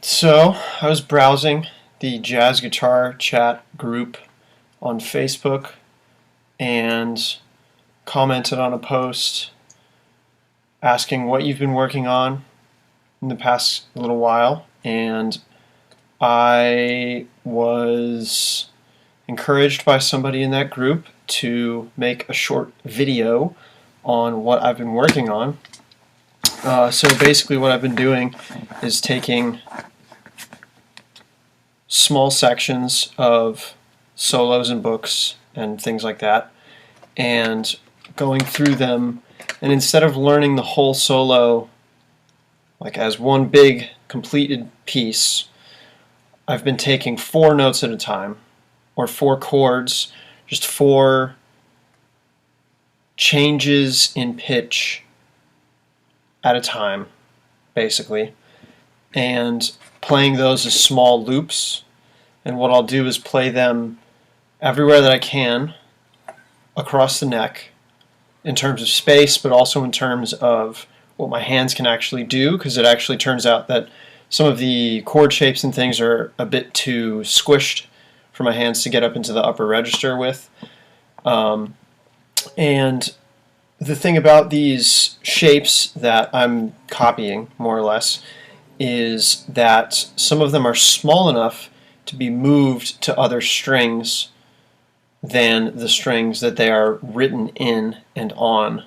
So, I was browsing the jazz guitar chat group on Facebook and commented on a post asking what you've been working on in the past little while, and I was encouraged by somebody in that group to make a short video on what I've been working on. So basically what I've been doing is taking small sections of solos and books and things like that and going through them, and instead of learning the whole solo like as one big completed piece, I've been taking 4 notes at a time, or 4 chords, just 4 changes in pitch at a time, basically, and playing those as small loops. And what I'll do is play them everywhere that I can across the neck in terms of space, but also in terms of what my hands can actually do, because it actually turns out that some of the chord shapes and things are a bit too squished for my hands to get up into the upper register with. And the thing about these shapes that I'm copying, more or less, is that some of them are small enough to be moved to other strings than the strings that they are written in and on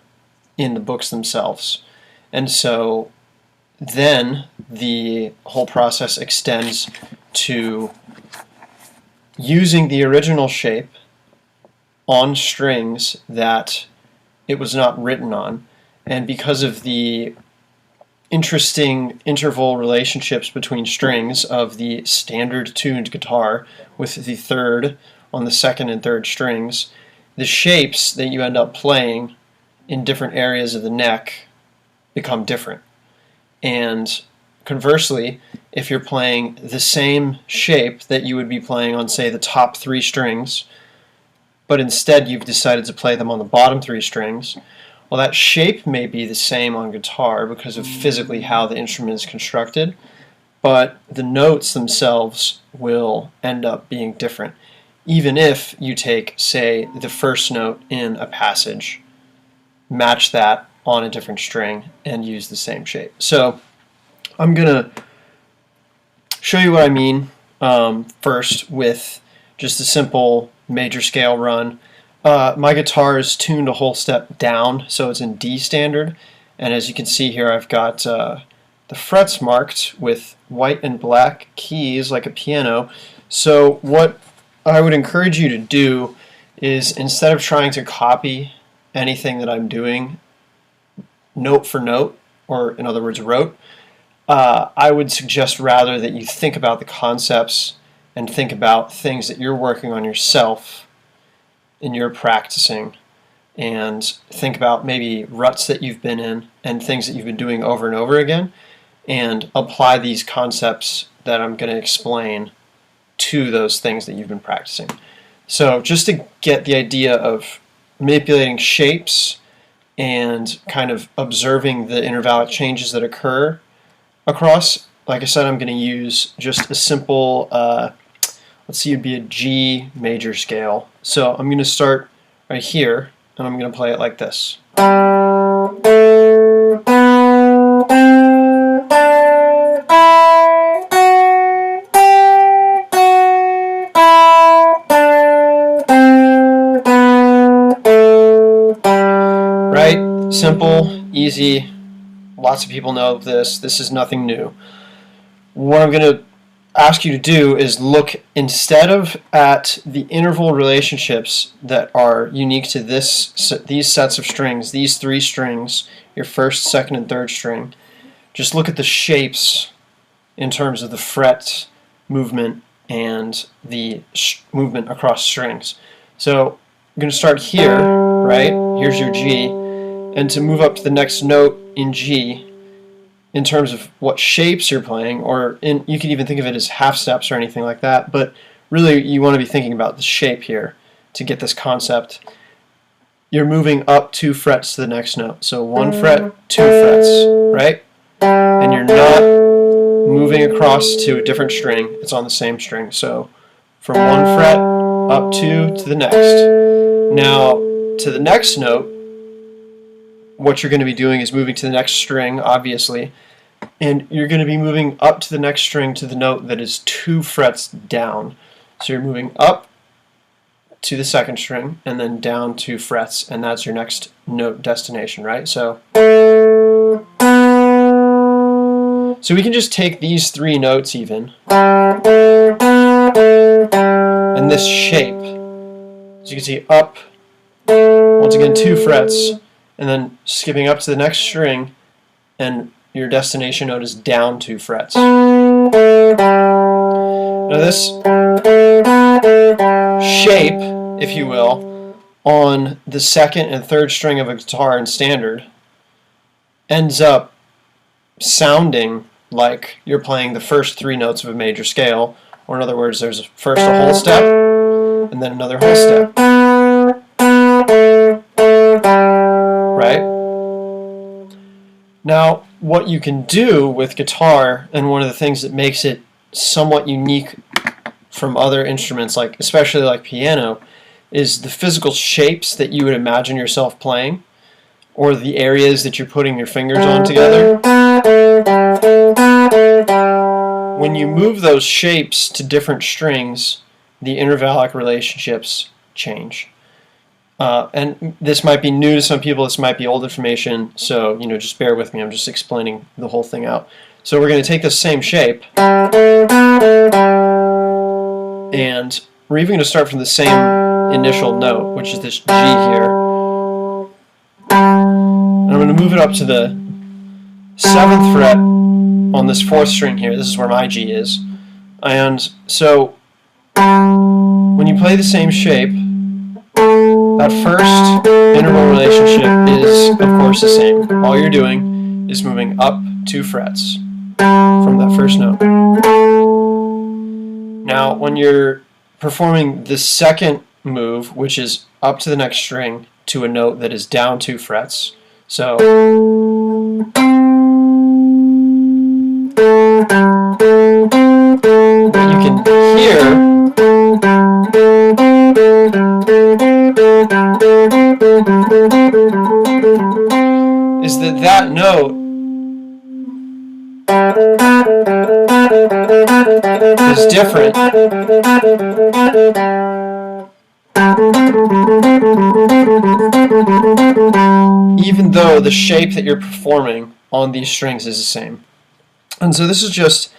in the books themselves. And so then the whole process extends to using the original shape on strings that it was not written on. And because of the interesting interval relationships between strings of the standard tuned guitar with the third on the second and third strings, the shapes that you end up playing in different areas of the neck become different. And conversely, if you're playing the same shape that you would be playing on, say, the top 3 strings, but instead you've decided to play them on the bottom 3 strings, well, that shape may be the same on guitar because of physically how the instrument is constructed, but the notes themselves will end up being different, even if you take, say, the first note in a passage, match that on a different string, and use the same shape. So I'm going to show you what I mean first with just a simple major scale run. My guitar is tuned a whole step down, so it's in D standard, and as you can see here, I've got the frets marked with white and black keys like a piano. So what I would encourage you to do is, instead of trying to copy anything that I'm doing note for note, or in other words rote, I would suggest rather that you think about the concepts and think about things that you're working on yourself and you're practicing, and think about maybe ruts that you've been in and things that you've been doing over and over again, and apply these concepts that I'm going to explain to those things that you've been practicing. So just to get the idea of manipulating shapes and kind of observing the intervallic changes that occur across, like I said, I'm going to use just a simple, let's see, it'd be a G major scale. So I'm going to start right here, and I'm going to play it like this. Right? Simple, easy. Lots of people know this. This is nothing new. What I'm going to ask you to do is look, instead of at the interval relationships that are unique to these sets of strings, these 3 strings, your first, second, and third string, just look at the shapes in terms of the fret movement and the movement across strings. So I'm going to start here, right? Here's your G, and to move up to the next note in G, in terms of what shapes you're playing, or you can even think of it as half steps or anything like that, but really you want to be thinking about the shape here to get this concept. You're moving up 2 frets to the next note. So 1 fret, 2 frets, right? and you're not moving across to a different string, it's on the same string. So from one fret up to the next. Now to the next note, what you're going to be doing is moving to the next string, obviously, and you're going to be moving up to the next string to the note that is 2 frets down. So you're moving up to the second string and then down 2 frets, and that's your next note destination, right? So we can just take these 3 notes even, and this shape, as you can see, up, once again 2 frets, and then skipping up to the next string, and your destination note is down 2 frets. Now this shape, if you will, on the second and third string of a guitar in standard ends up sounding like you're playing the first 3 notes of a major scale, or in other words, there's first a whole step and then another whole step. Right? Now, what you can do with guitar, and one of the things that makes it somewhat unique from other instruments, like especially like piano, is the physical shapes that you would imagine yourself playing, or the areas that you're putting your fingers on together. When you move those shapes to different strings, the intervallic relationships change. And this might be new to some people, this might be old information, so just bear with me, I'm just explaining the whole thing out. So we're going to take this same shape, and we're even going to start from the same initial note, which is this G here. And I'm going to move it up to the 7th fret on this 4th string here. This is where my G is. And so when you play the same shape, that first interval relationship is, of course, the same. All you're doing is moving up 2 frets from that first note. Now, when you're performing the second move, which is up to the next string to a note that is down 2 frets, so what you can hear is that note is different even though the shape that you're performing on these strings is the same. And so this is just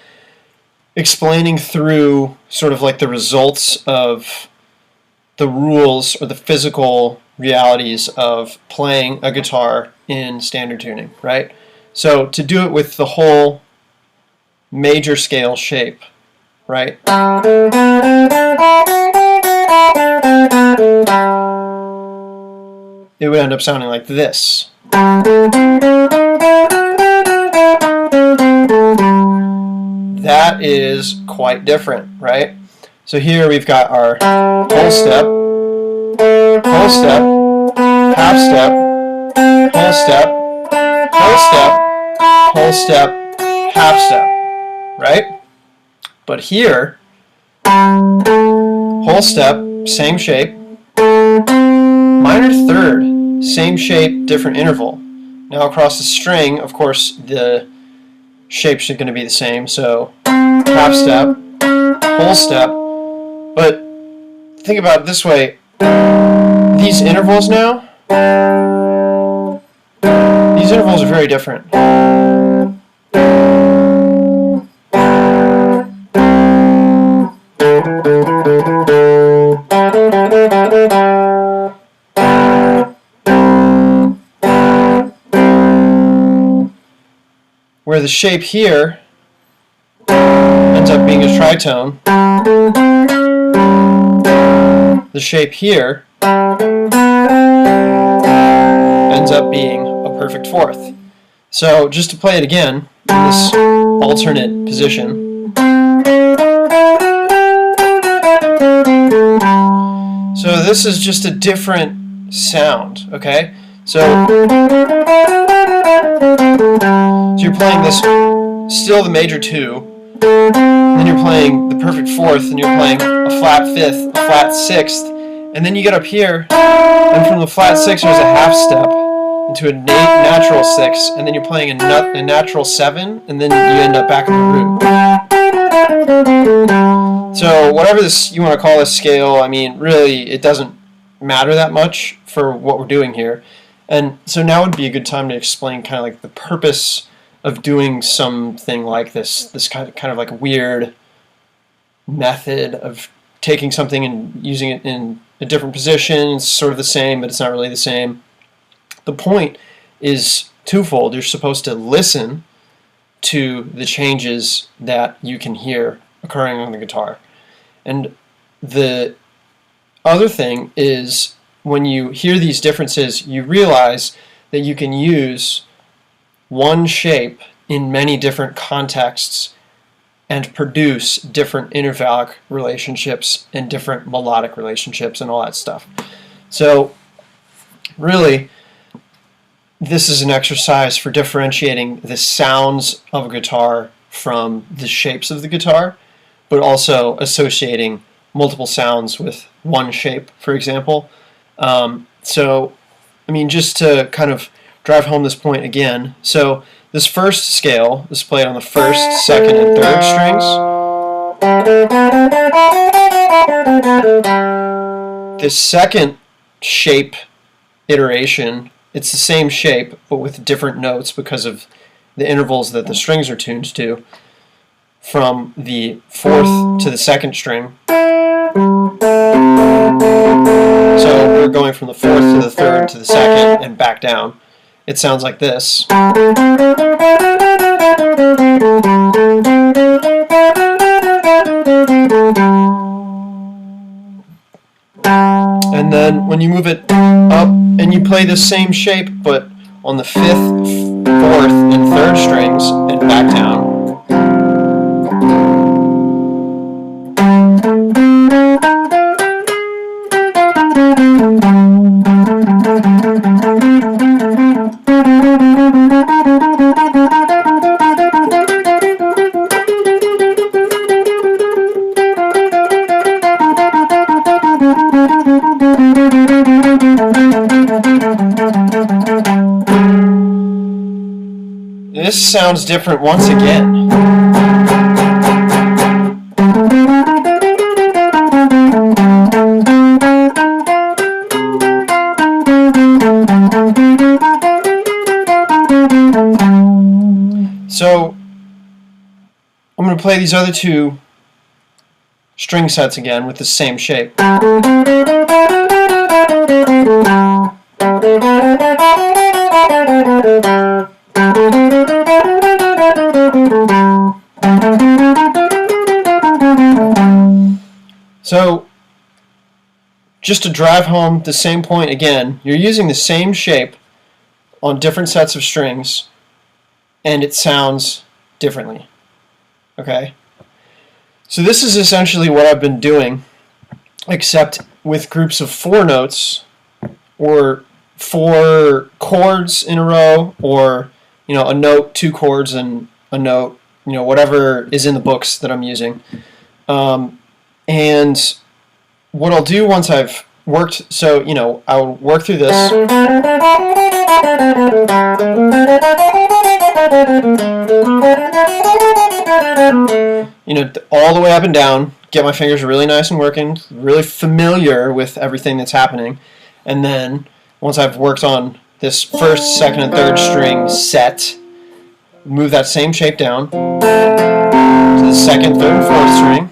explaining through sort of like the results of the rules or the physical realities of playing a guitar in standard tuning, right? So to do it with the whole major scale shape, right? It would end up sounding like this. That is quite different, right? So here we've got our whole step, half step, whole step, whole step, whole step, half step, right? But here, whole step, same shape, minor third, same shape, different interval. Now across the string, of course, the shapes are going to be the same, so half step, whole step, but think about it this way, these intervals now, these intervals are very different. Where the shape here ends up being a tritone, the shape here ends up being a perfect fourth. So just to play it again in this alternate position. So this is just a different sound, okay? So So you're playing this, still the major 2, then you're playing the perfect 4th, and you're playing a flat 5th, a flat 6th, and then you get up here, and from the flat 6 there's a half step into a natural 6, and then you're playing a natural 7, and then you end up back in the root. So whatever this you want to call this scale, I mean, really, it doesn't matter that much for what we're doing here. And so now would be a good time to explain kind of like the purpose of doing something like this kind of like weird method of taking something and using it in a different position. It's sort of the same, but it's not really the same. The point is twofold. You're supposed to listen to the changes that you can hear occurring on the guitar. And the other thing is, when you hear these differences, you realize that you can use one shape in many different contexts and produce different intervallic relationships and different melodic relationships and all that stuff. So really, this is an exercise for differentiating the sounds of a guitar from the shapes of the guitar, but also associating multiple sounds with one shape, for example. So, I mean, just to kind of drive home this point again, so this first scale is played on the 1st, 2nd, and 3rd strings. The second shape iteration, it's the same shape, but with different notes because of the intervals that the strings are tuned to, from the 4th to the 2nd string. So we're going from the 4th to the 3rd to the 2nd and back down. It sounds like this. And then when you move it up and you play the same shape but on the 5th, 4th, and 3rd strings and back down. This sounds different once again. So I'm going to play these other 2 string sets again with the same shape. So, just to drive home the same point again, you're using the same shape on different sets of strings, and it sounds differently. Okay? So this is essentially what I've been doing, except with groups of 4 notes, or 4 chords in a row, or a note, 2 chords, and a note, whatever is in the books that I'm using. And what I'll do once I've worked, so, I'll work through this. All the way up and down, get my fingers really nice and working, really familiar with everything that's happening. And then, once I've worked on this 1st, 2nd, and 3rd string set, move that same shape down to the 2nd, 3rd, and 4th string.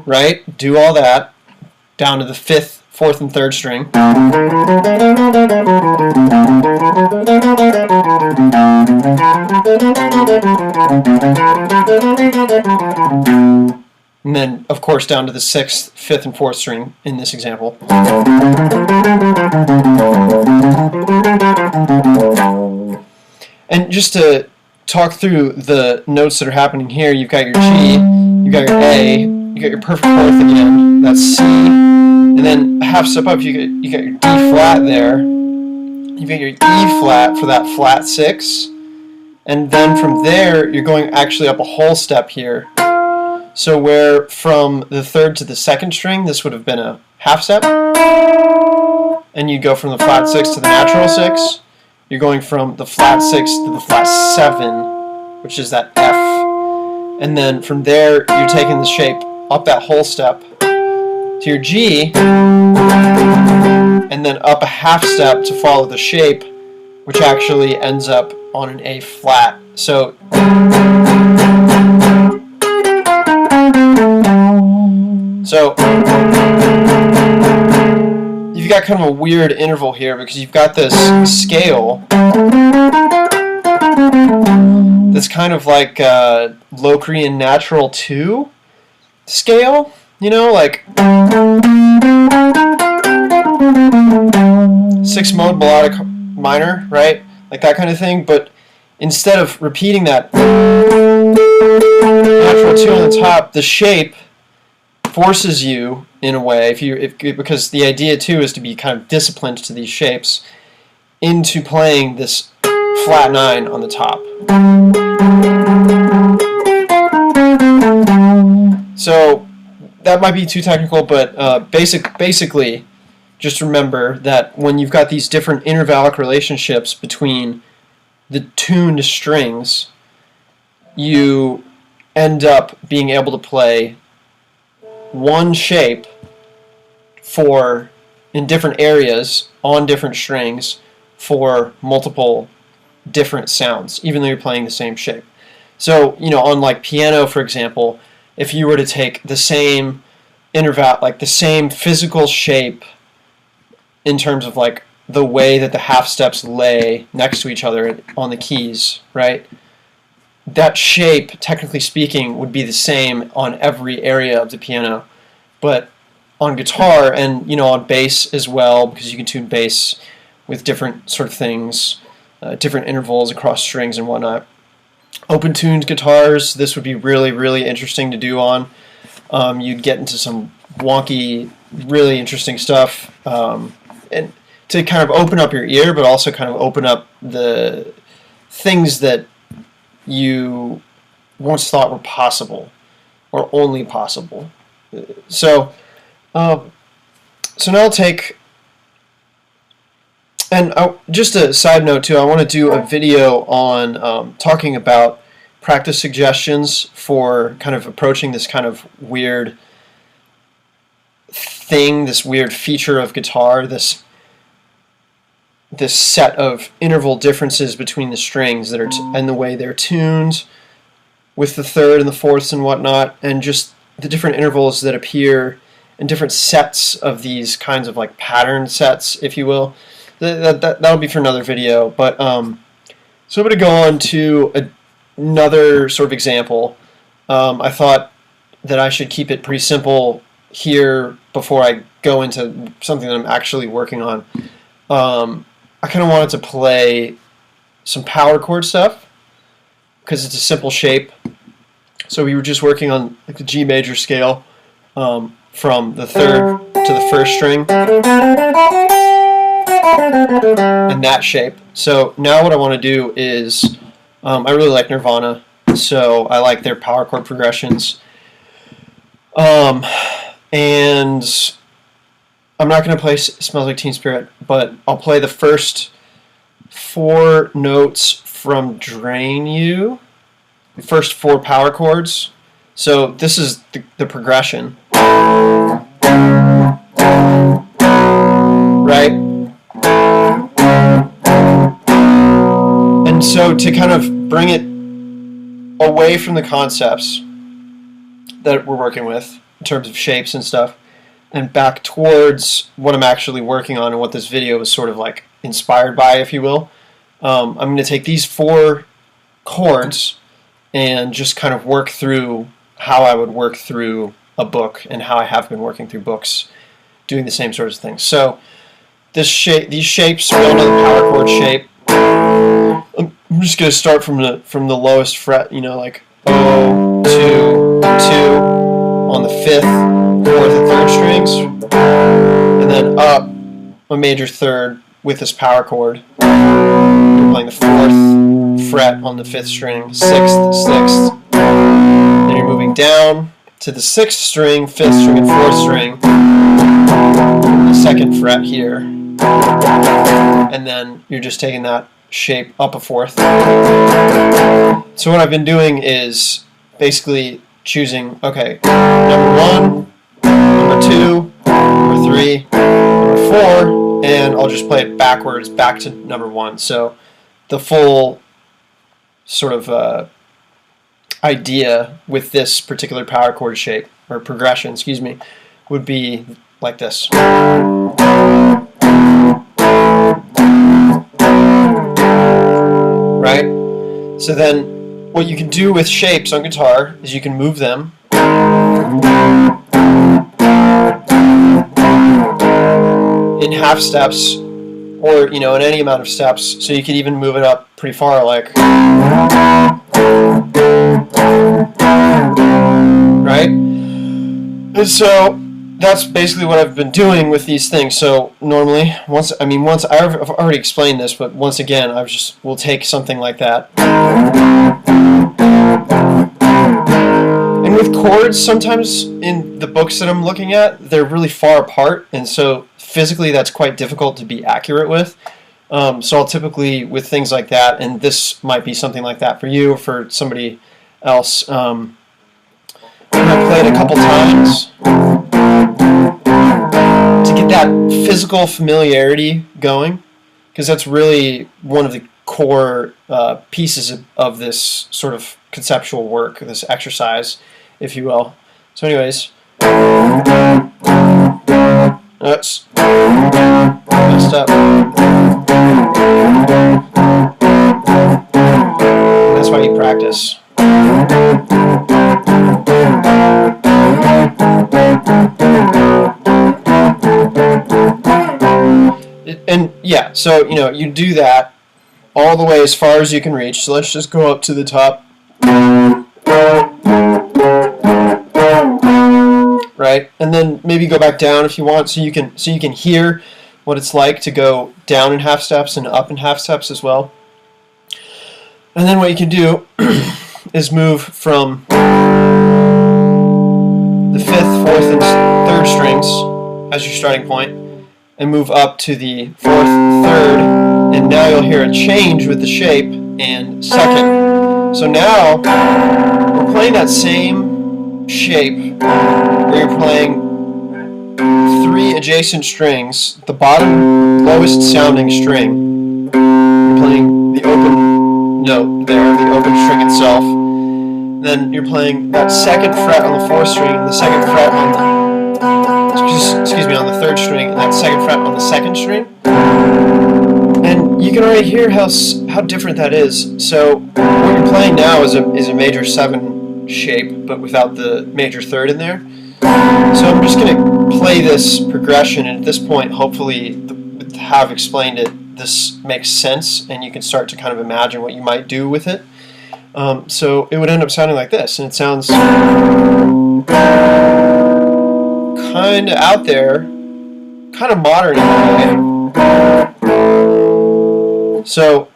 Right? Do all that down to the 5th, 4th, and 3rd string. And then, of course, down to the 6th, 5th, and 4th string in this example. And just to talk through the notes that are happening here, you've got your G, you've got your A, you got your perfect fourth again. That's C, and then a half step up, you got your D flat there. You got your E flat for that flat 6, and then from there you're going actually up a whole step here. So where from the 3rd to the 2nd string, this would have been a half step, and you go from the flat 6 to the natural 6. You're going from the flat 6 to the flat 7, which is that F. And then from there, you're taking the shape up that whole step to your G, and then up a half step to follow the shape, which actually ends up on an A flat. So you've got kind of a weird interval here because you've got this scale that's kind of like Locrian natural 2 scale, you know, like 6-mode melodic minor, right? Like that kind of thing, but instead of repeating that natural 2 on the top, the shape forces you in a way, because the idea too is to be kind of disciplined to these shapes, into playing this flat 9 on the top. So that might be too technical, but basically just remember that when you've got these different intervallic relationships between the tuned strings, you end up being able to play one shape in different areas on different strings for multiple different sounds, even though you're playing the same shape. So, you know, on like piano, for example, if you were to take the same like the same physical shape in terms of like the way that the half steps lay next to each other on the keys, right? That shape, technically speaking, would be the same on every area of the piano, but on guitar and, you know, on bass as well, because you can tune bass with different sort of things, different intervals across strings and whatnot. Open-tuned guitars, this would be really, really interesting to do on. You'd get into some wonky, really interesting stuff, and to kind of open up your ear, but also kind of open up the things that you once thought were possible, or only possible. So now I'll take, and just a side note too, I want to do a video on talking about practice suggestions for kind of approaching this kind of weird thing, this weird feature of guitar, this set of interval differences between the strings that are and the way they're tuned with the third and the fourths and whatnot, and just the different intervals that appear in different sets of these kinds of like pattern sets, if you will. That'll be for another video. But so I'm going to go on to another sort of example. I thought that I should keep it pretty simple here before I go into something that I'm actually working on. I kind of wanted to play some power chord stuff because it's a simple shape. So we were just working on like the G major scale from the third to the first string in that shape. So now what I want to do is, I really like Nirvana, so I like their power chord progressions. And I'm not going to play Smells Like Teen Spirit, but I'll play the first 4 notes from Drain You, the first 4 power chords. So this is the progression, right? And so to kind of bring it away from the concepts that we're working with in terms of shapes and stuff, and back towards what I'm actually working on and what this video is sort of like inspired by, if you will. I'm going to take these 4 chords and just kind of work through how I would work through a book and how I have been working through books doing the same sorts of things. So these shapes, we all know the power chord shape. I'm just going to start from the lowest fret, you know, like O, 2, 2 on the 5th, 4th, and 3rd strings, and then up a major 3rd with this power chord. You're playing the 4th fret on the 5th string, 6th, 6th. Then you're moving down to the 6th string, 5th string, and 4th string, the 2nd fret here, and then you're just taking that shape up a 4th. So what I've been doing is basically choosing, okay, number 1, number 2, number 3, number 4, and I'll just play it backwards back to number 1. So the full sort of idea with this particular power chord shape, or progression, excuse me, would be like this. Right? So then what you can do with shapes on guitar is you can move them in half steps, or in any amount of steps. So you could even move it up pretty far, like, right? And so that's basically what I've been doing with these things. So normally, once I've already explained this, but once again, we'll take something like that. And with chords, sometimes in the books that I'm looking at, they're really far apart, and so physically that's quite difficult to be accurate with. So I'll typically, with things like that, and this might be something like that for you or for somebody else, I'm going to play it a couple times to get that physical familiarity going, because that's really one of the core pieces of this sort of conceptual work, this exercise, if you will. So anyways, oops, messed up. That's why you practice. And yeah, so you do that all the way as far as you can reach. So let's just go up to the top. Right? And then maybe go back down if you want, so you can hear what it's like to go down in half steps and up in half steps as well. And then what you can do is move from the 5th, 4th, and 3rd strings as your starting point, and move up to the 4th, 3rd, and now you'll hear a change with the shape and 2nd. So now we're playing that same shape where you're playing 3 adjacent strings, the bottom lowest sounding string. You're playing the open note there, the open string itself. Then you're playing that 2nd fret on the 4th string, and the 2nd fret on the 3rd string, and that 2nd fret on the 2nd string. And you can already hear how different that is. So what you're playing now is a major 7 shape, but without the major 3rd in there. So I'm just going to play this progression, and at this point, hopefully, have explained it, this makes sense, and you can start to kind of imagine what you might do with it. So it would end up sounding like this, and it sounds kind of out there, kind of modern in a way. So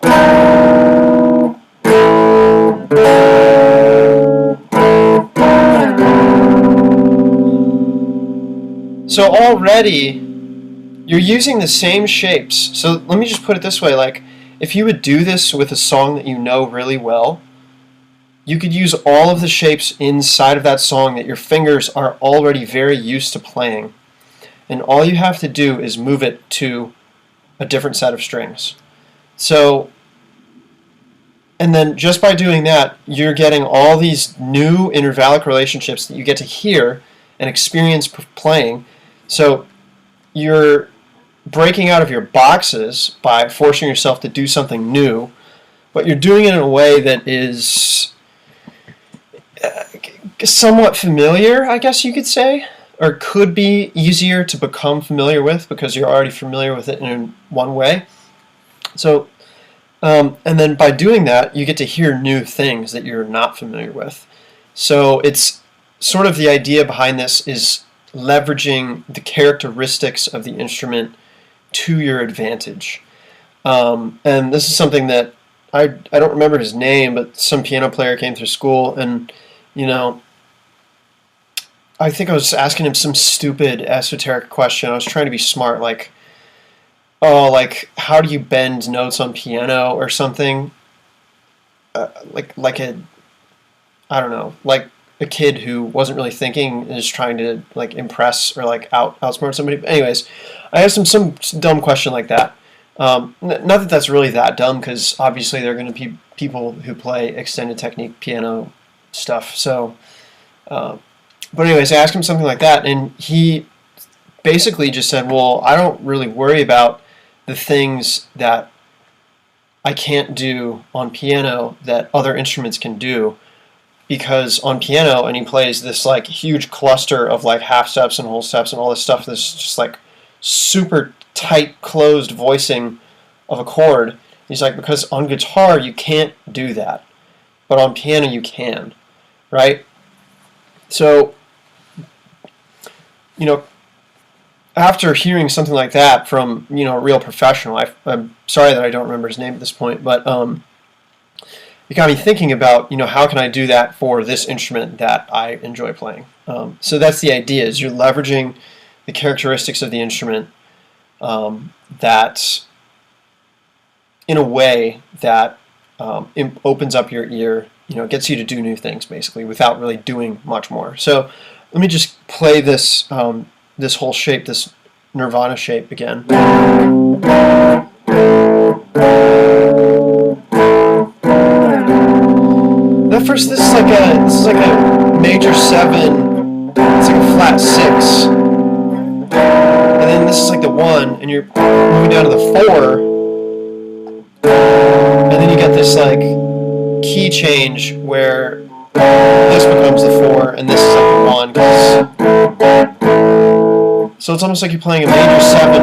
already you're using the same shapes. So let me just put it this way, like if you would do this with a song that you know really well, you could use all of the shapes inside of that song that your fingers are already very used to playing. And all you have to do is move it to a different set of strings. So, and then just by doing that, you're getting all these new intervallic relationships that you get to hear and experience playing. So you're breaking out of your boxes by forcing yourself to do something new, but you're doing it in a way that is somewhat familiar, I guess you could say, or could be easier to become familiar with because you're already familiar with it in one way. So, and then by doing that, you get to hear new things that you're not familiar with. So it's sort of the idea behind this is leveraging the characteristics of the instrument to your advantage. And this is something that I don't remember his name, but some piano player came through school, and I think I was asking him some stupid esoteric question. I was trying to be smart, like, oh, like, how do you bend notes on piano or something? Like I don't know, like a kid who wasn't really thinking and is trying to like impress or like outsmart somebody. But anyways, I asked him some dumb question like that. Not that that's really that dumb, because obviously there are going to be people who play extended technique piano stuff. So, but anyways, I asked him something like that, and he basically just said, well, I don't really worry about the things that I can't do on piano that other instruments can do, because on piano, and he plays this like huge cluster of like half steps and whole steps and all this stuff, this just like super tight closed voicing of a chord. He's like, because on guitar you can't do that, but on piano you can, right? So, after hearing something like that from a real professional, I'm sorry that I don't remember his name at this point, but it got me thinking about how can I do that for this instrument that I enjoy playing. So that's the idea: is you're leveraging the characteristics of the instrument that in a way that opens up your ear, gets you to do new things basically without really doing much more. So let me just play this this whole shape, this Nirvana shape again. At first, this is like a major 7. It's like a flat 6, and then this is like the 1, and you're moving down to the 4, and then you get this like key change where this becomes the 4, and this is like the 1. So it's almost like you're playing a major 7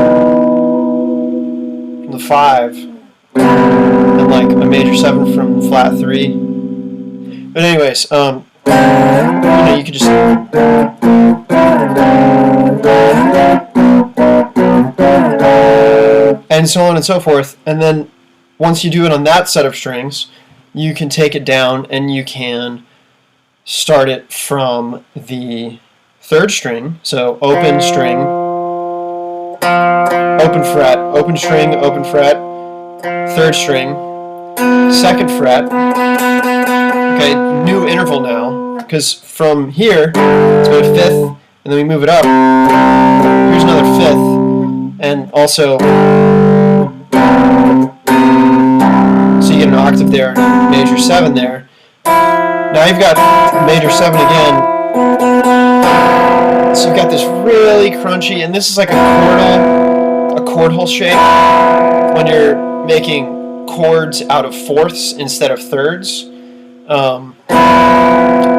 from the 5, and like a major 7 from the flat 3. But anyways, you could just and so on and so forth. And then once you do it on that set of strings, you can take it down and you can start it from the 3rd string. So open string, open fret, open string, open fret, 3rd string, 2nd fret. Okay, new interval now, because from here, let's go to 5th, and then we move it up. Here's another 5th, and also, so you get an octave there, major 7 there. Now you've got major 7 again, so you've got this really crunchy, and this is like a chord hole shape when you're making chords out of 4ths instead of 3rds.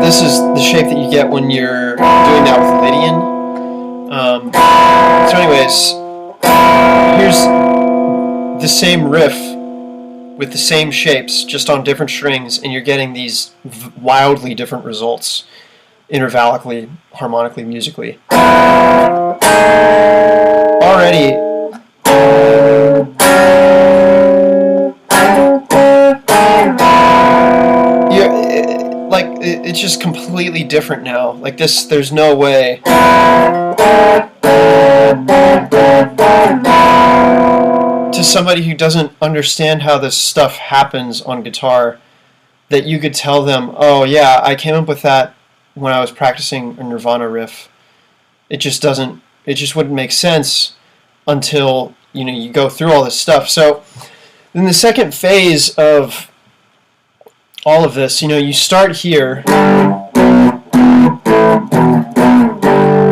This is the shape that you get when you're doing that with Lydian. So anyways, here's the same riff with the same shapes, just on different strings, and you're getting these wildly different results, intervallically, harmonically, musically. Already, it's just completely different now. Like this, there's no way to somebody who doesn't understand how this stuff happens on guitar that you could tell them, oh yeah, I came up with that when I was practicing a Nirvana riff. It just wouldn't make sense until you go through all this stuff. So then the second phase of all of this, you start here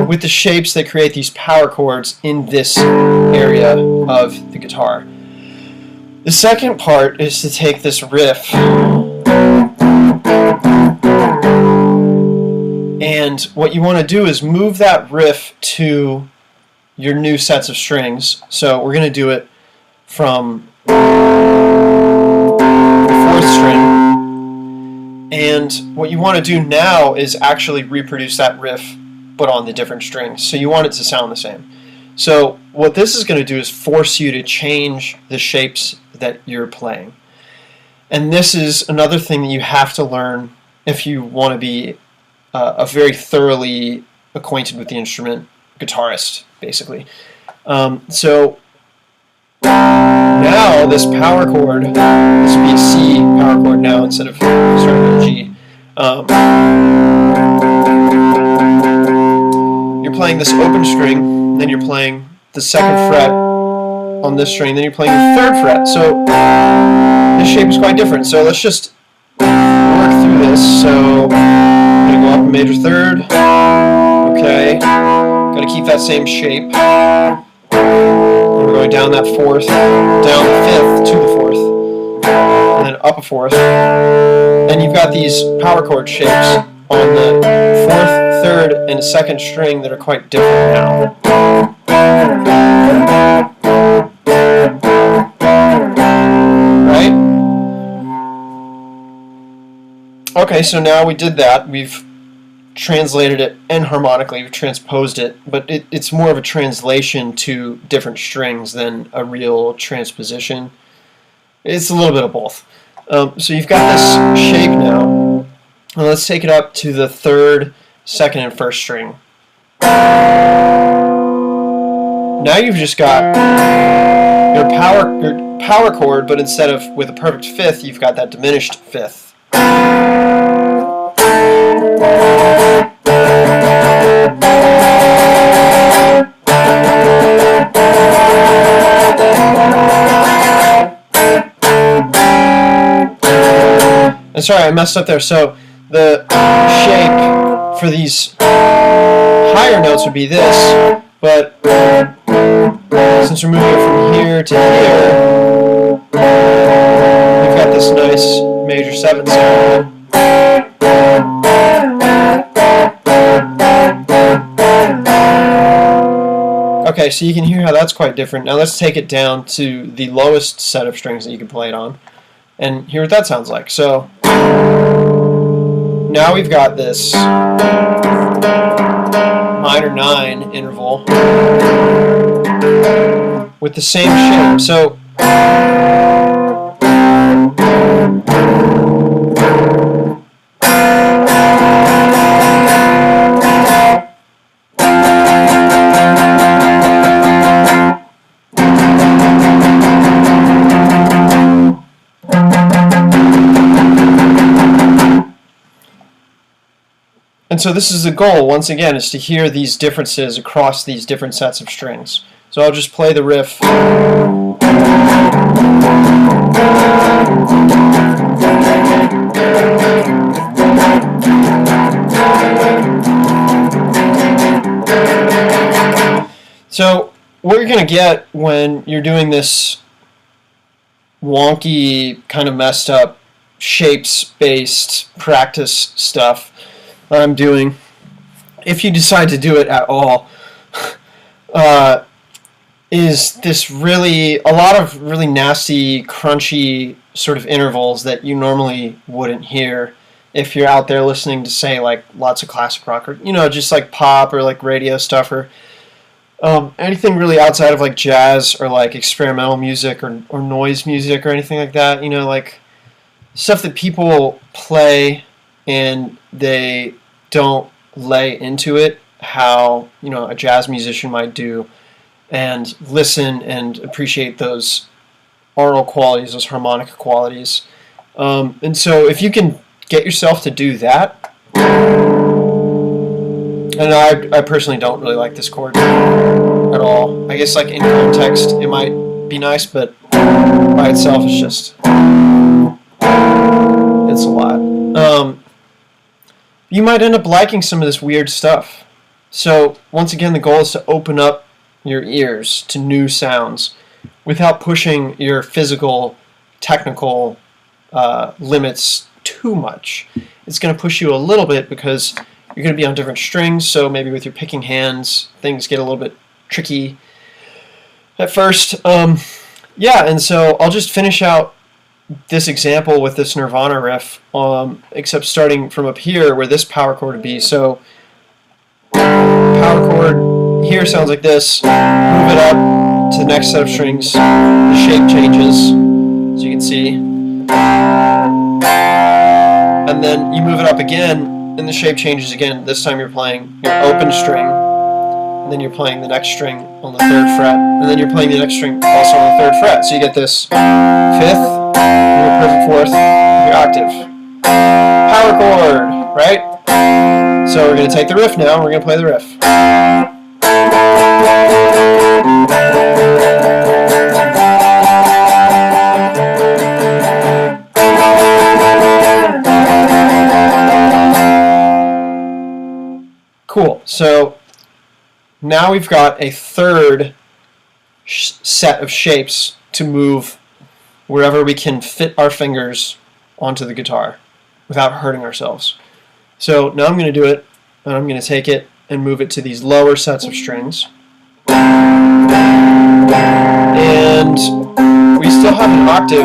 with the shapes that create these power chords in this area of the guitar. The second part is to take this riff and what you want to do is move that riff to your new sets of strings. So we're going to do it from the 4th string, And what you want to do now is actually reproduce that riff, but on the different strings. So you want it to sound the same. So what this is going to do is force you to change the shapes that you're playing. And this is another thing that you have to learn if you want to be a very thoroughly acquainted with the instrument guitarist, basically. So now this power chord, this would be a C power chord now instead of starting with a G. You're playing this open string, then you're playing the 2nd fret on this string, then you're playing the 3rd fret. So this shape is quite different. So let's just work through this. So I'm going to go up a major 3rd. Okay. Got to keep that same shape. We're going down that 4th, down the 5th to the 4th, and then up a 4th. And you've got these power chord shapes on the 4th, 3rd, and 2nd string that are quite different now. Right? Okay, so now we did that. We've translated it enharmonically, we've transposed it, but it's more of a translation to different strings than a real transposition. It's a little bit of both. So you've got this shape now. Well, let's take it up to the 3rd, 2nd, and 1st string. Now you've just got your power chord, but instead of with a perfect 5th, you've got that diminished 5th. And sorry, I messed up there. So the shape for these higher notes would be this, but since we're moving it from here to here, we've got this nice major 7 sound. Okay, so you can hear how that's quite different. Now let's take it down to the lowest set of strings that you can play it on and hear what that sounds like. So now we've got this minor 9 interval with the same shape. So And so this is the goal, once again, is to hear these differences across these different sets of strings. So I'll just play the riff. So what you're going to get when you're doing this wonky, kind of messed up, shapes-based practice stuff I'm doing, if you decide to do it at all, is this a lot of really nasty, crunchy sort of intervals that you normally wouldn't hear if you're out there listening to, say, like lots of classic rock or, just like pop or like radio stuff or anything really outside of like jazz or like experimental music or noise music or anything like that, like stuff that people play and they don't lay into it how a jazz musician might do and listen and appreciate those aural qualities, those harmonic qualities. And so if you can get yourself to do that, and I personally don't really like this chord at all. I guess like in context it might be nice, but by itself it's a lot. You might end up liking some of this weird stuff. So once again, the goal is to open up your ears to new sounds without pushing your physical, technical limits too much. It's going to push you a little bit because you're going to be on different strings, so maybe with your picking hands, things get a little bit tricky at first. Yeah, and so I'll just finish out this example with this Nirvana riff, except starting from up here where this power chord would be. So power chord here sounds like this. Move it up to the next set of strings. The shape changes, as you can see. And then you move it up again, and the shape changes again. This time you're playing your open string, and then you're playing the next string on the 3rd fret, and then you're playing the next string also on the 3rd fret. So you get this 5th, your perfect 4th, your octave. Power chord, right? So we're going to take the riff now, and we're going to play the riff. Cool. So now we've got a 3rd set of shapes to move wherever we can fit our fingers onto the guitar without hurting ourselves. So now I'm going to do it, and I'm going to take it and move it to these lower sets of strings. And we still have an octave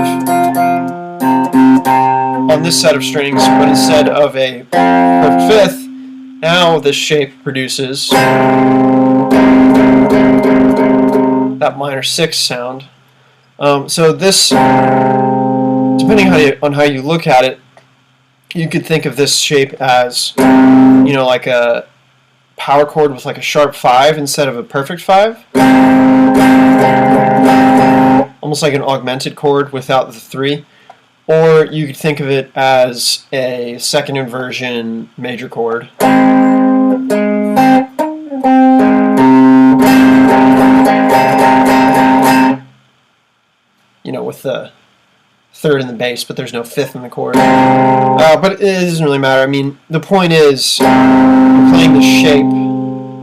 on this set of strings, but instead of a perfect 5th, now this shape produces that minor 6 sound. So this, depending on how you look at it, you could think of this shape as, you know, like a power chord with like a sharp 5 instead of a perfect 5. Almost like an augmented chord without the 3. Or you could think of it as a 2nd inversion major chord. You know, with the 3rd in the bass, but there's no 5th in the chord. But it doesn't really matter. I mean, the point is, you're playing the shape.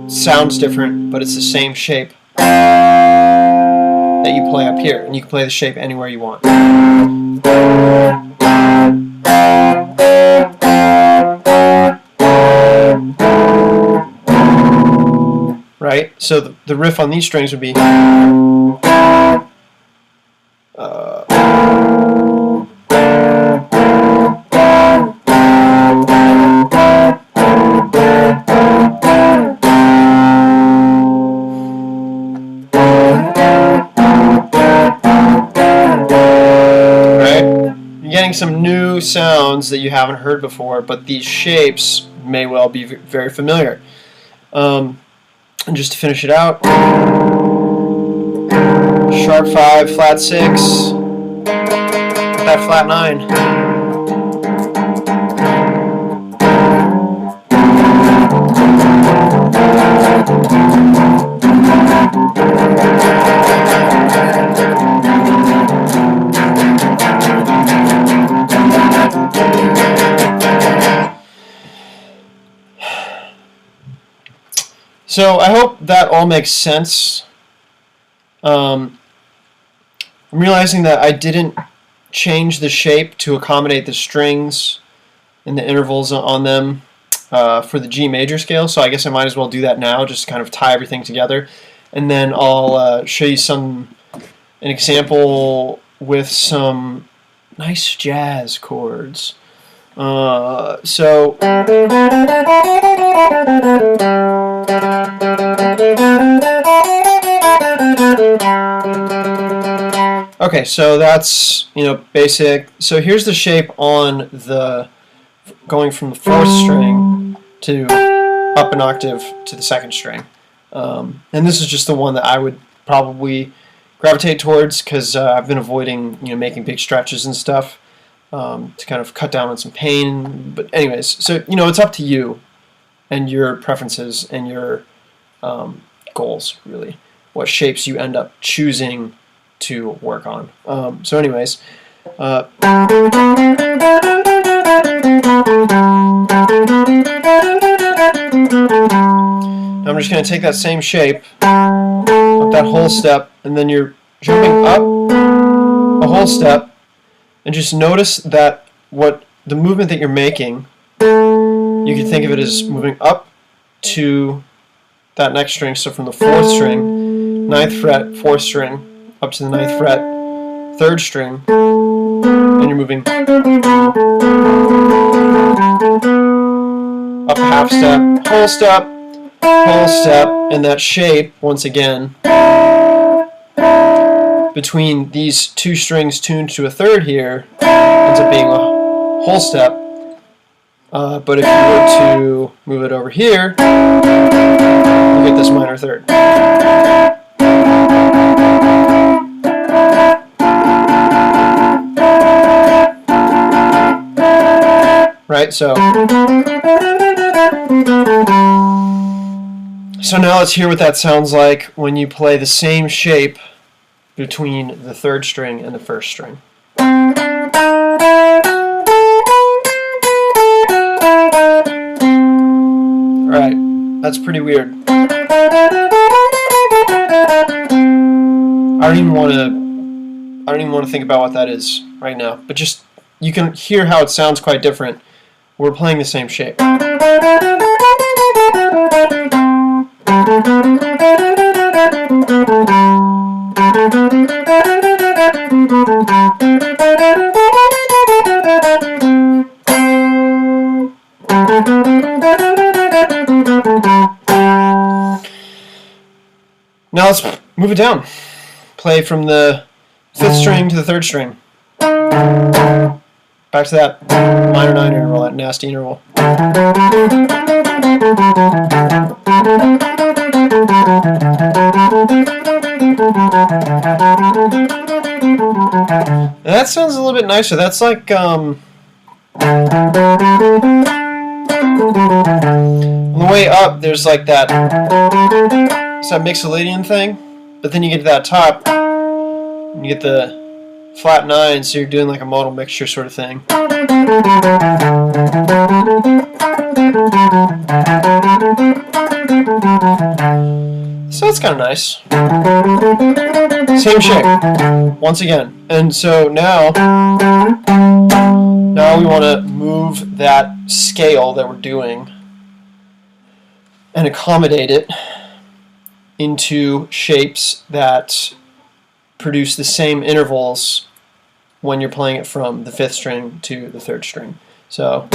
It sounds different, but it's the same shape that you play up here, and you can play the shape anywhere you want. Right? So the riff on these strings would be some new sounds that you haven't heard before, but these shapes may well be very familiar. And just to finish it out, sharp 5, flat 6, that flat 9. So I hope that all makes sense. I'm realizing that I didn't change the shape to accommodate the strings and the intervals on them for the G major scale, so I guess I might as well do that now, just to kind of tie everything together. And then I'll show you an example with some nice jazz chords. Okay, so that's, basic. So here's the shape on going from the 4th string to up an octave to the 2nd string. And this is just the one that I would probably gravitate towards because I've been avoiding, making big stretches and stuff. To kind of cut down on some pain. But anyways, so it's up to you and your preferences and your goals, really, what shapes you end up choosing to work on. So anyways, I'm just going to take that same shape, up that whole step, and then you're jumping up a whole step. And just notice that the movement that you're making, you can think of it as moving up to that next string. So from the 4th string, 9th fret, 4th string, up to the 9th fret, 3rd string, and you're moving up a half step, whole step, and that shape, once again, between these two strings tuned to a third here, ends up being a whole step. But if you were to move it over here, you get this minor third. Right, so now let's hear what that sounds like when you play the same shape between the third string and the first string. Alright, that's pretty weird. I don't even want to think about what that is right now, but just you can hear how it sounds quite different. We're playing the same shape. Now let's move it down. Play from the fifth string to the third string. Back to that minor 9 interval, that nasty interval. That sounds a little bit nicer. That's like on the way up, there's like that, it's that mixolydian thing, but then you get to that top, and you get the flat 9, so you're doing like a modal mixture sort of thing. So that's kind of nice. Same shape, once again. And so now we want to move that scale that we're doing and accommodate it into shapes that produce the same intervals when you're playing it from the fifth string to the third string. So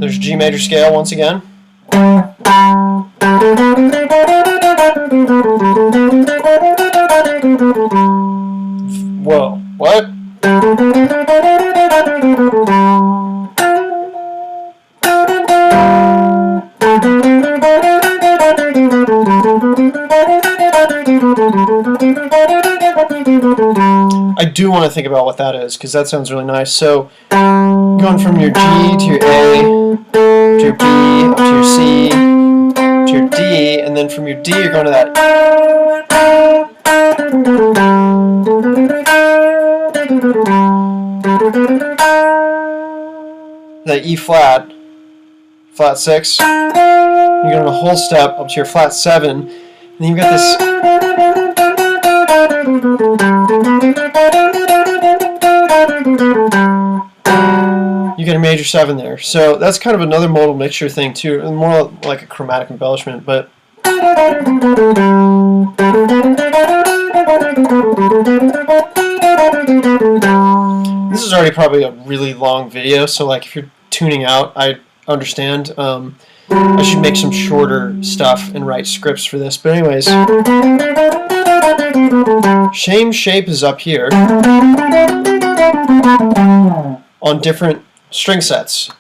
there's G major scale once again. Whoa, what? I do want to think about what that is, because that sounds really nice. So, going from your G to your A, to your B, up to your C, to your D, and then from your D you're going to that. That E flat, flat 6. You're going to a whole step up to your flat 7, and then you've got this. You get a major 7 there. So that's kind of another modal mixture thing too, and more like a chromatic embellishment, but this is already probably a really long video, so like if you're tuning out, I understand. I should make some shorter stuff and write scripts for this, but anyways, same shape is up here on different string sets.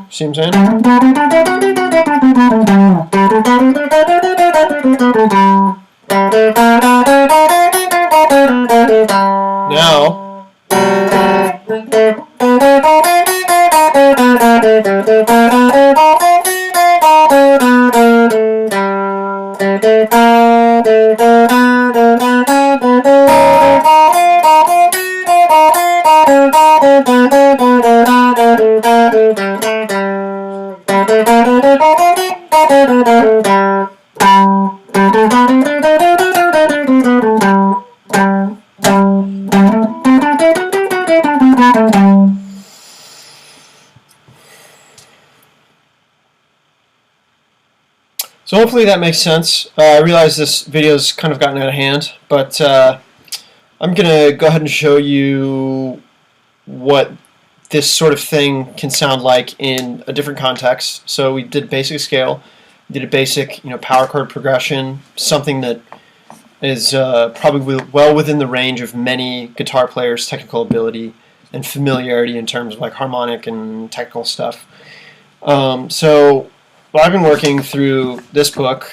See what I'm saying? Now, So hopefully that makes sense. I realize this video's kind of gotten out of hand, but I'm going to go ahead and show you what this sort of thing can sound like in a different context. So we did basic scale, we did a basic power chord progression, something that is probably well within the range of many guitar players' technical ability and familiarity in terms of like harmonic and technical stuff. So I've been working through this book.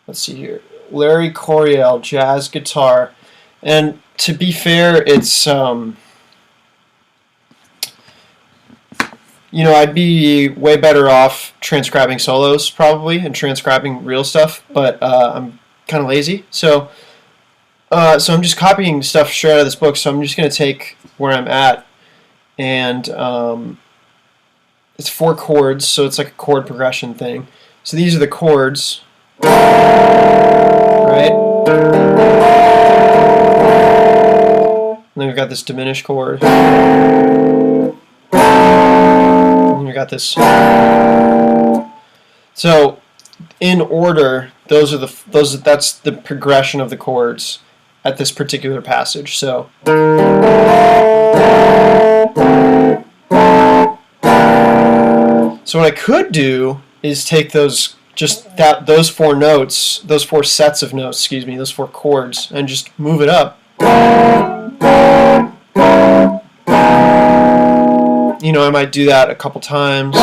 Let's see here, Larry Coryell, Jazz Guitar, and to be fair, it's I'd be way better off transcribing solos probably and transcribing real stuff, but I'm kind of lazy, so I'm just copying stuff straight out of this book. So I'm just going to take where I'm at, and it's 4 chords, so it's like a chord progression thing. So these are the chords, right? And then we've got this diminished chord. And then we've got this. So in order, that's the progression of the chords at this particular passage. So what I could do is take those 4 notes, those 4 sets of notes, excuse me, those 4 chords, and just move it up. I might do that a couple times,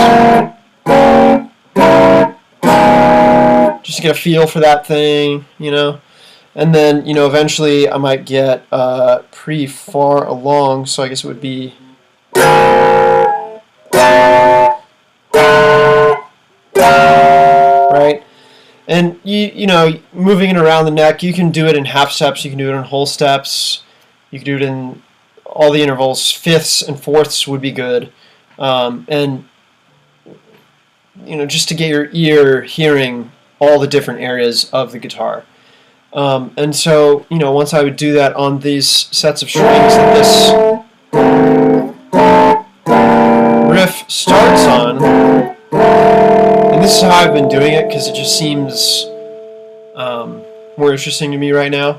just to get a feel for that thing, and then eventually I might get pretty far along, so I guess it would be right. And moving it around the neck, you can do it in half steps, you can do it in whole steps, you can do it in all the intervals. Fifths and fourths would be good, and just to get your ear hearing all the different areas of the guitar. And so once I would do that on these sets of strings that this riff starts on, and this is how I've been doing it because it just seems more interesting to me right now.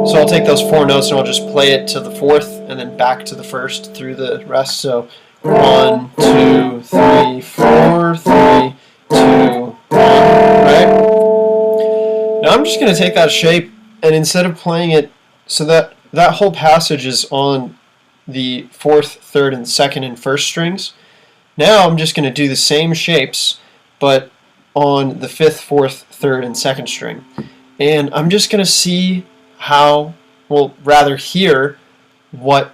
So I'll take those 4 notes and I'll just play it to the 4th and then back to the 1st through the rest. So 1, 2, 3, 4, 3, 2, 1, right? Now I'm just going to take that shape, and instead of playing it so that whole passage is on the 4th, 3rd, and 2nd and 1st strings, now I'm just going to do the same shapes but on the 5th, 4th, 3rd, and 2nd string. And I'm just going to see hear what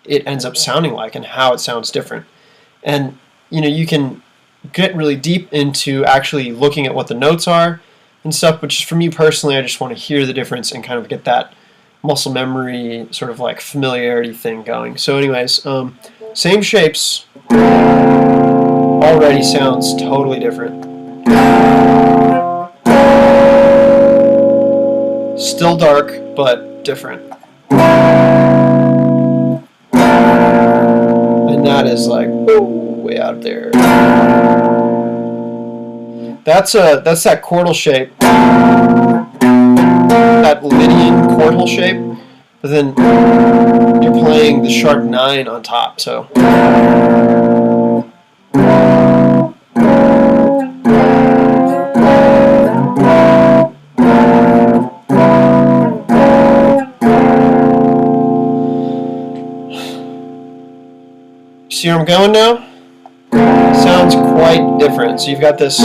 it ends up sounding like and how it sounds different. And you can get really deep into actually looking at what the notes are and stuff, but just for me personally, I just want to hear the difference and kind of get that muscle memory sort of like familiarity thing going. So anyways, same shapes, already sounds totally different. Still dark, but different. And that is like way out there. That's that chordal shape, that Lydian chordal shape, but then you're playing the sharp 9 on top. So see where I'm going now? Sounds quite different. So you've got this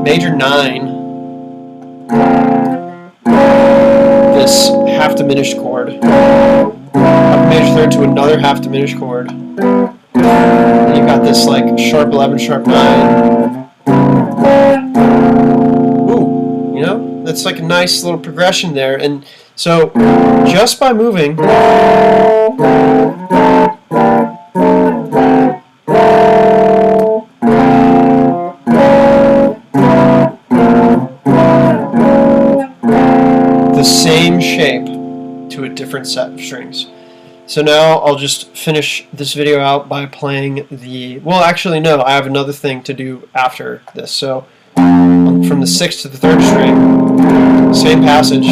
major 9, this half diminished chord, up major 3rd to another half diminished chord, and you've got this like sharp 11, sharp 9. Ooh, that's like a nice little progression there. And so just by moving same shape to a different set of strings. So now I'll just finish this video out by playing the, well actually no, I have another thing to do after this. So from the 6th to the 3rd string, same passage.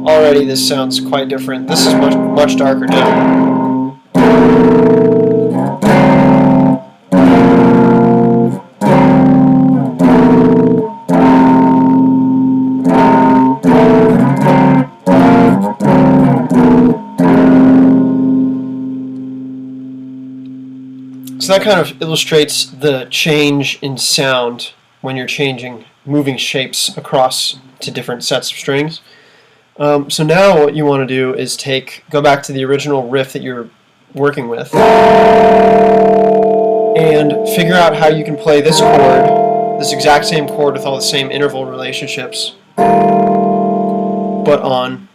Already this sounds quite different. This is much darker now. So that kind of illustrates the change in sound when you're moving shapes across to different sets of strings. So now what you want to do is go back to the original riff that you're working with and figure out how you can play this chord, this exact same chord with all the same interval relationships, but on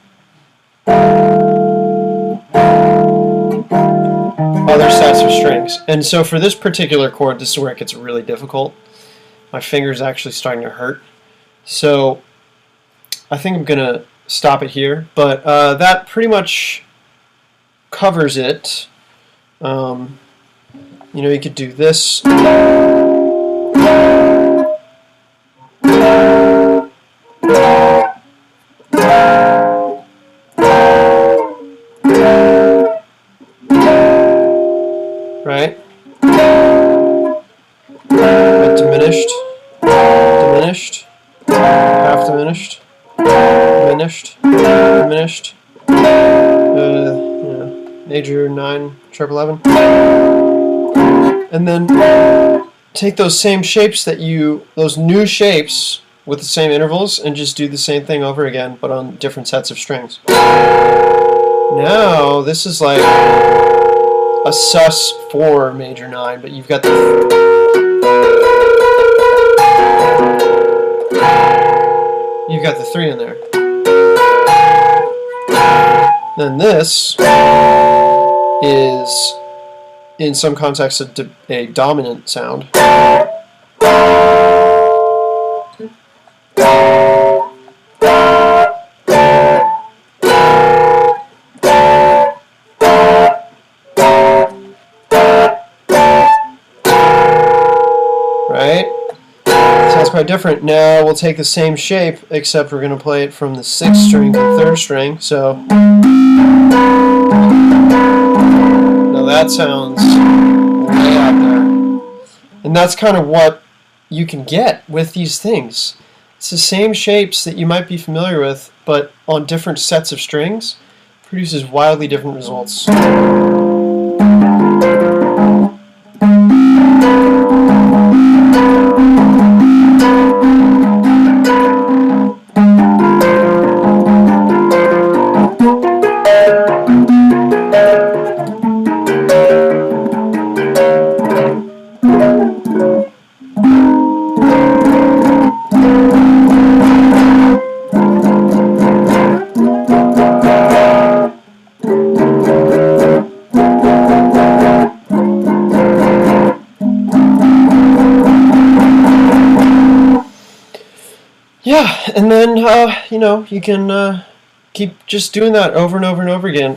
other sets of strings. And so for this particular chord, this is where it gets really difficult. My finger's actually starting to hurt. So I think I'm going to stop it here, but that pretty much covers it. You know, you could do this. Right? But diminished, diminished, half diminished, diminished, diminished, major 9, sharp 11. And then take those same shapes those new shapes with the same intervals and just do the same thing over again, but on different sets of strings. Now, this is like a sus4 major 9, but you've got the 3 in there. Then this is, in some contexts, a dominant sound. Right? Sounds quite different. Now we'll take the same shape, except we're going to play it from the 6th string to the 3rd string. So now that sounds way out there. And that's kind of what you can get with these things. It's the same shapes that you might be familiar with, but on different sets of strings, produces wildly different results. Yeah, and then, you know, you can keep just doing that over and over and over again.